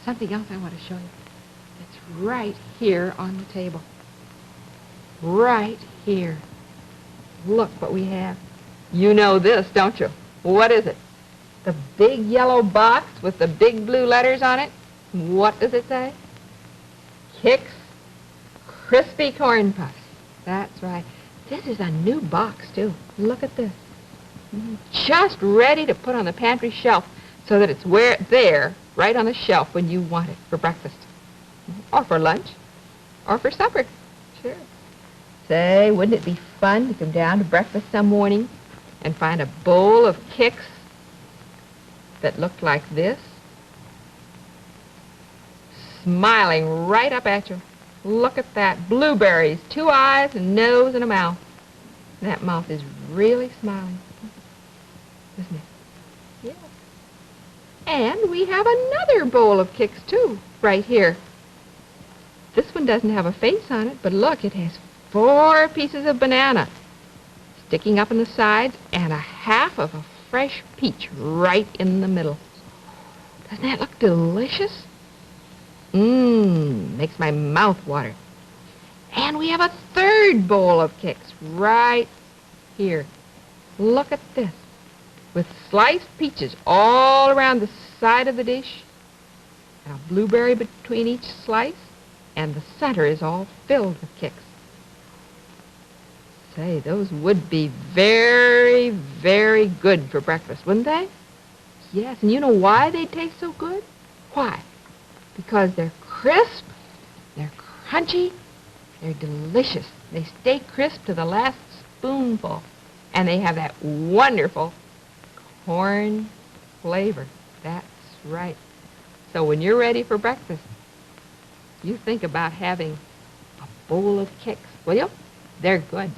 something else I want to show you. It's right here on the table. Right here. Look what we have. You know this, don't you? What is it? The big yellow box with the big blue letters on it. What does it say? Kix Crispy Corn Puffs. That's right. This is a new box, too. Look at this. Just ready to put on the pantry shelf so that it's there, right on the shelf when you want it for breakfast. Or for lunch. Or for supper. Sure. Say, wouldn't it be fun to come down to breakfast some morning and find a bowl of Kix that looked like this? Smiling right up at you. Look at that. Blueberries, 2 eyes, a nose, and a mouth. That mouth is really smiling, isn't it? Yeah. And we have another bowl of Kix, too, right here. This one doesn't have a face on it, but look, it has 4 pieces of banana sticking up in the sides and a half of a fresh peach right in the middle. Doesn't that look delicious? Makes my mouth water. And we have a third bowl of Kix right here. Look at this. With sliced peaches all around the side of the dish, and a blueberry between each slice, and the center is all filled with Kix. Say, those would be very, very good for breakfast, wouldn't they? Yes, and you know why they taste so good? Why? Because they're crisp, they're crunchy, they're delicious. They stay crisp to the last spoonful, and they have that wonderful corn flavor. That's right. So when you're ready for breakfast, you think about having a bowl of Kix, will you? They're good.